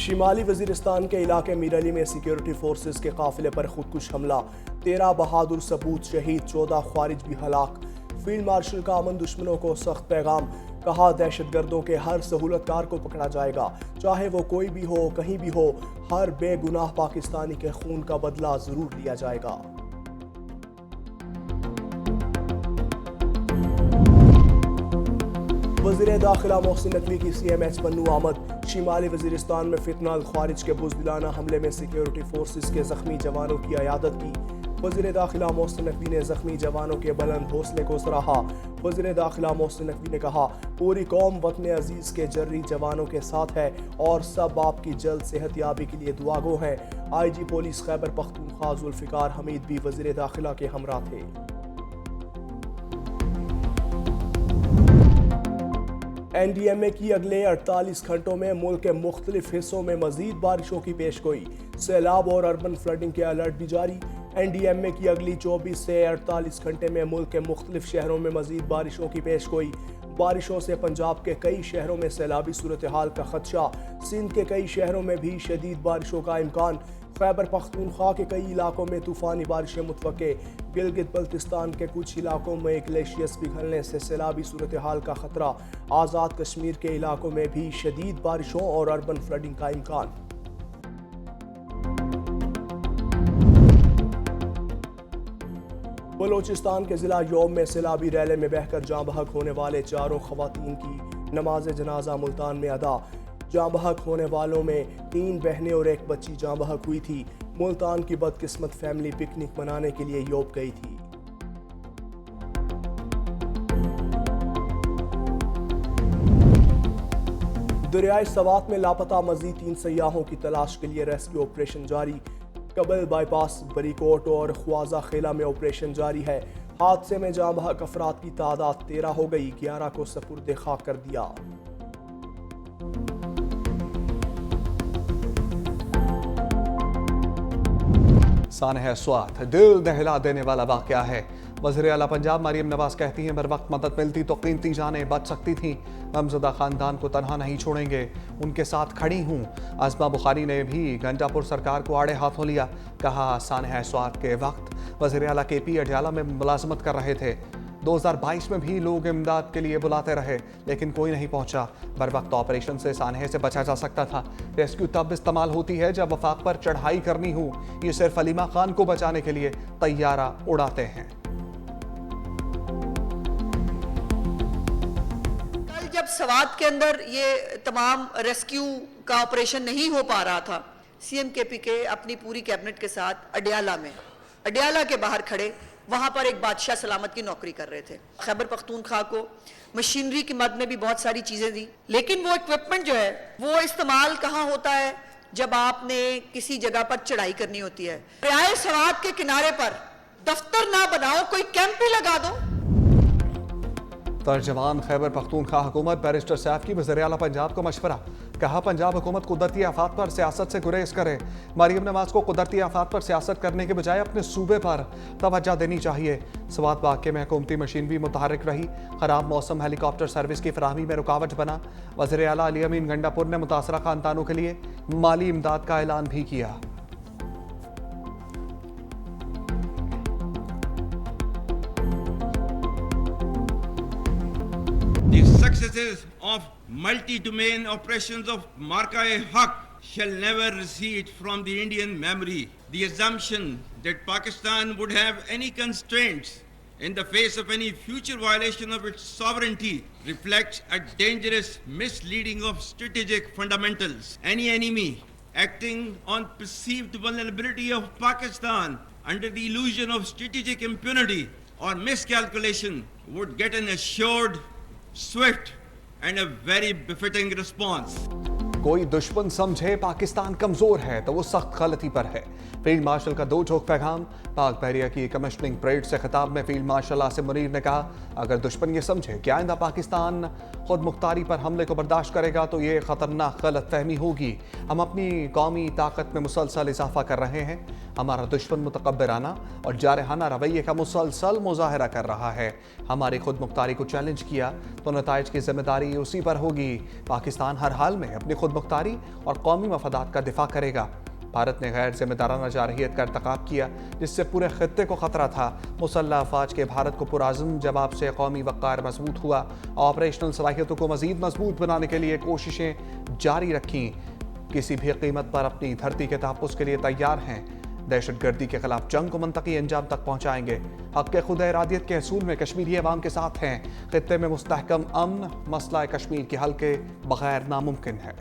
शिमाली वजीरिस्तान के इलाके मीरली में सिक्योरिटी फोर्सेस के काफिले पर खुदकुश हमला, 13 बहादुर सपूत शहीद, 14 ख्वारिज भी हलाक। फील्ड मार्शल का अमन दुश्मनों को सख्त पैगाम, कहा दहशतगर्दों के हर सहूलतकार को पकड़ा जाएगा, चाहे वो कोई भी हो, कहीं भी हो, हर बेगुनाह पाकिस्तानी के खून का बदला जरूर लिया जाएगा। वज़ीर दाखिला मोहसिन नकवी की CMH पन्नू आमद, शिमाली वजीरिस्तान में फितनाल ख्वारिज के बुज़दिलाना हमले में सिक्योरिटी फोर्सेस के जख्मी जवानों की अयादत की। वज़ीर दाखिला मोहसिन नकवी ने जख्मी जवानों के बुलंद हौसले को सराहा। वज़ीर दाखिला मोहसिन नकवी ने कहा, पूरी कौम वतन अजीज़ के जर्री जवानों के साथ है और सब आपकी जल्द सेहतयाबी के लिए दुआगो हैं। IG पुलिस खैबर पख्तूनख्वा जुल्फ़िकार हमीद भी वज़ीर दाखिला के हमरा थे। NDMA की अगले 48 घंटों में मुल्क के मुख्तलिफ हिस्सों में मजीद बारिशों की पेशगोई, सैलाब और अर्बन फ्लडिंग के अलर्ट भी जारी। NDMA की अगली 24 से 48 घंटे में मुल्क के मुख्तलिफ शहरों में मजीद बारिशों की पेशगोई। बारिशों से पंजाब के कई शहरों में सैलाबी सूरत हाल का खदशा, सिंध के कई शहरों में भी शदीद बारिशों का इम्कान। खैबर पख्तूनख्वा के कई इलाकों में तूफानी बारिशें मुतवक्के। गिलगित बल्तिस्तान के कुछ इलाकों में ग्लेशियर्स पिघलने से सैलाबी सूरत हाल का खतरा। आज़ाद कश्मीर के इलाकों में भी शदीद बारिशों और अर्बन फ्लडिंग का इम्कान। बलोचिस्तान के जिला यौम में सैलाबी रैले में बहकर जाँ बहक होने वाले 4 खवातीन की नमाज जनाजा मुल्तान में अदा। जाँ बहक होने वालों में 3 बहनें और 1 बच्ची जाँ बहक हुई थी। मुल्तान की बदकिस्मत फैमिली पिकनिक मनाने के लिए योब गई थी। दरियाए सवात में लापता मजीद 3 सयाहों की तलाश के लिए रेस्क्यू ऑपरेशन जारी। कबल बाईपास, बरीकोट और ख्वाजा खेला में ऑपरेशन जारी है। हादसे में जाँ बहक अफराद की तादाद 13 हो गई, 11 को सपुर्द खाक कर दिया। सानह स्वात दिल दहला देने वाला वाक़या है। वज़ीर आला पंजाब मरियम नवाज कहती हैं, बर वक्त मदद मिलती तो कीमती जानें बच सकती थीं। गमज़दा ख़ानदान को तनहा नहीं छोड़ेंगे, उनके साथ खड़ी हूँ। आज़मा बुखारी ने भी घंटापुर सरकार को आड़े हाथों लिया, कहा सानह स्वात के वक्त वज़ीर आला KP अडयाला में मुलाजमत कर रहे थे। 2022 में भी लोग इमदाद के लिए बुलाते रहे, लेकिन कोई नहीं पहुंचा। बर वक्त ऑपरेशन से सानहे से बचा जा सकता था। रेस्क्यू तब इस्तेमाल होती है जब वफाक पर चढ़ाई करनी हो। ये सिर्फ अलीमा खान को बचाने के लिए तैयारा उड़ाते हैं। कल जब सवात के अंदर ये तमाम रेस्क्यू का ऑपरेशन नहीं हो पा रहा था, CM KP के अपनी पूरी कैबिनेट के साथ अडयाला के बाहर खड़े, वहां पर एक बादशाह सलामत की नौकरी कर रहे थे। खैबर पख्तूनख्वा को मशीनरी की मद में भी बहुत सारी चीजें दी, लेकिन वो इक्विपमेंट जो है वो इस्तेमाल कहाँ होता है? जब आपने किसी जगह पर चढ़ाई करनी होती है। दरियाए सवात के किनारे पर दफ्तर ना बनाओ, कोई कैंप ही लगा दो। तर्जमान खैबर पख्तूनख्वा हुकूमत बैरिस्टर सैफ की वज़ीर आला पंजाब को मशवरा, कहा पंजाब हुकूमत कुदरती आफात पर सियासत से गुरेज करे। मरियम नवाज को कुदरती आफात पर सियासत करने के बजाय अपने सूबे पर तवज्जो देनी चाहिए। सवात वाक़े में हुकूमती मशीनरी मुतहर्रिक रही, खराब मौसम हेलीकॉप्टर सर्विस की फराहमी में रुकावट बना। वज़ीर आला अली अमीन गंडापुर ने मुतासरा खानदानों के लिए माली इमदाद का ऐलान भी किया। The successes of multi-domain operations of Marka-e-Haq shall never recede from the Indian memory. The assumption that Pakistan would have any constraints in the face of any future violation of its sovereignty reflects a dangerous misleading of strategic fundamentals. Any enemy acting on perceived vulnerability of Pakistan under the illusion of strategic impunity or miscalculation would get an assured, swift and a very befitting response. कोई दुश्मन समझे पाकिस्तान कमजोर है तो वो सख्त गलती पर है। फील्ड मार्शल का 2 टोक पैगाम। पाक बहरिया की कमिश्निंग परेड से खिताब में फील्ड मार्शल आसिम मुनीर ने कहा, अगर दुश्मन ये समझे कि आइंदा पाकिस्तान खुद मुख्तारी पर हमले को बर्दाश्त करेगा तो ये खतरनाक गलत फहमी होगी। हम अपनी कौमी ताकत में मुसलसल इजाफा कर रहे हैं। हमारा दुश्मन मुतकब्बिराना और जारहाना रवैये का मुसलसल मुजाहरा कर रहा है। हमारी खुद मुख्तारी को चैलेंज किया तो नताइज की जिम्मेदारी उसी पर होगी। पाकिस्तान हर हाल में अपनी खुद खुद मुख्तारी और कौमी मफादात का दिफा करेगा। भारत ने गैर जिम्मेदाराना जारहियत का इर्तिकाब किया, जिससे पूरे खित्ते को खतरा था। मुसल्लह अफवाज के भारत को पुरअज़्म जवाब से कौमी वक़ार मजबूत हुआ। ऑपरेशनल सलाहियतों को मज़ीद मजबूत बनाने के लिए कोशिशें जारी रखी। किसी भी कीमत पर अपनी धरती के तहफ़्फ़ुज़ के लिए तैयार हैं। दहशतगर्दी के खिलाफ जंग को मंतकी अंजाम तक पहुँचाएंगे। हक़ के खुद इरादियत के असूल में कश्मीरी अवाम के साथ हैं। खित्ते में मुस्तहकम अमन मसला कश्मीर के हल के बगैर नामुमकिन है।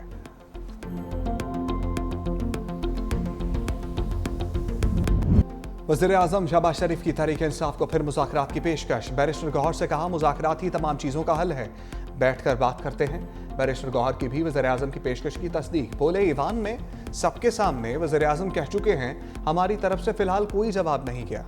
वज़ीर-ए-आज़म शहबाज शरीफ की तहरीक इंसाफ को फिर मुज़ाकरात की पेशकश। बैरिस्टर गौहर से कहा, मुज़ाकरात ही तमाम चीज़ों का हल है, बैठकर बात करते हैं। बैरिस्टर गौहर की भी वज़ीर-ए-आज़म की पेशकश की तस्दीक। बोले, ईवान में सबके सामने वज़ीर-ए-आज़म कह चुके हैं, हमारी तरफ से फिलहाल कोई जवाब नहीं गया।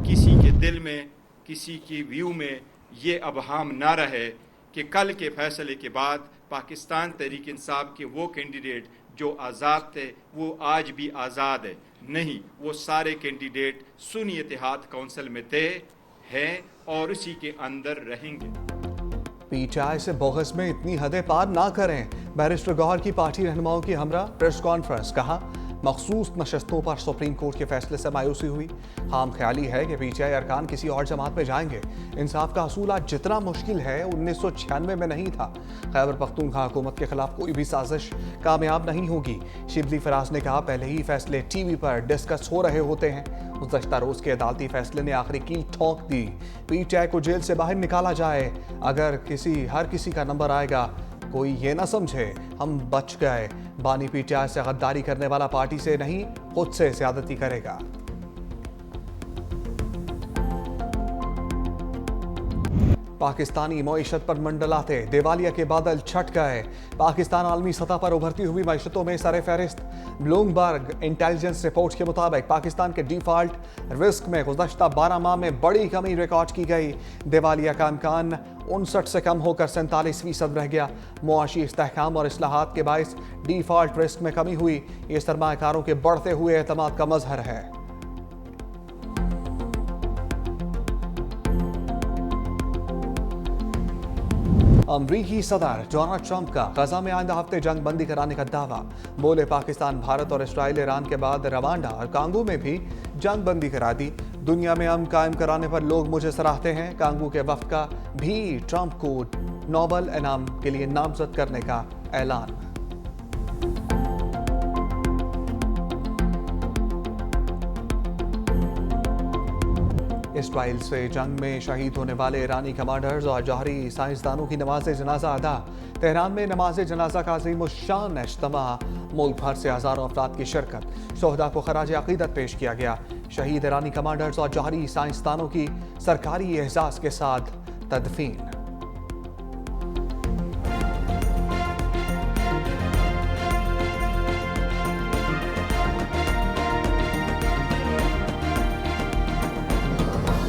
किसी के दिल में, किसी की व्यू में ये अबहाम ना रहे कि कल के फैसले के बाद पाकिस्तान तहरीक इंसाफ के वो कैंडिडेट जो आज़ाद थे वो आज भी आज़ाद है। नहीं, वो सारे कैंडिडेट सुन्नी इत्तेहाद काउंसिल में थे, हैं और उसी के अंदर रहेंगे। पीटीआई से बोगस में इतनी हदें पार ना करें। बैरिस्टर गौहर की पार्टी रहनुमाओं की हमरा प्रेस कॉन्फ्रेंस। कहा, मखसूस नशस्तों पर सुप्रीम कोर्ट के फैसले से मायूसी हुई। खाम ख्याली है कि पीटीआई अरकान किसी और जमात में जाएंगे। इंसाफ का असूल आज जितना मुश्किल है 1996 में नहीं था। खैबर पख्तूनख्वा हुकूमत के खिलाफ कोई भी साजिश कामयाब नहीं होगी। शिबली फराज ने कहा, पहले ही फैसले टीवी पर डिस्कस हो रहे होते हैं। गुज़श्ता रोज के अदालती फैसले ने आखिरी कील ठोक दी। पीटीआई को जेल से बाहर निकाला जाए। अगर हर किसी का नंबर आएगा, कोई ये ना समझे हम बच गए। बानी पीटीआई से गद्दारी करने वाला पार्टी से नहीं, खुद से ज़्यादती करेगा। पाकिस्तानी मईशत पर मंडलाते दिवालिया के बादल छट गए। पाकिस्तान आलमी सतह पर उभरती हुई मईशतों में सरे फहरिस्त। ब्लूमबर्ग इंटेलिजेंस रिपोर्ट के मुताबिक पाकिस्तान के डिफॉल्ट रिस्क में गुज़श्ता 12 माह में बड़ी कमी रिकॉर्ड की गई। दिवालिया का इम्कान 59 से कम होकर 47% रह गया। मुआशी इस्तेहकाम और इस्लाहात के बायस डिफॉल्ट रिस्क में कमी हुई। ये सरमायाकारों के बढ़ते हुए एतमाद का मजहर है। अमरीकी सदर डोनाल्ड ट्रंप का गजा में आइंदा हफ्ते जंग बंदी कराने का दावा। बोले, पाकिस्तान, भारत और इसराइल ईरान के बाद रवांडा और कांगो में भी जंग बंदी करा दी। दुनिया में अमन कायम कराने पर लोग मुझे सराहते हैं। कांगो के वफ्द का भी ट्रंप को नोबेल इनाम के लिए नामजद करने का ऐलान। इसराइल से जंग में शहीद होने वाले ईरानी कमांडर्स और जौहरी साइंसदानों की नमाज जनाजा अदा। तेहरान में नमाज जनाजा का अज़ीमुश्शान इज्तिमा। मुल्क भर से हज़ारों अफराद की शिरकत। शोहदा को खराज अक़ीदत पेश किया गया। शहीद ईरानी कमांडर्स और जौहरी साइंसदानों की सरकारी एहसास के साथ तदफीन।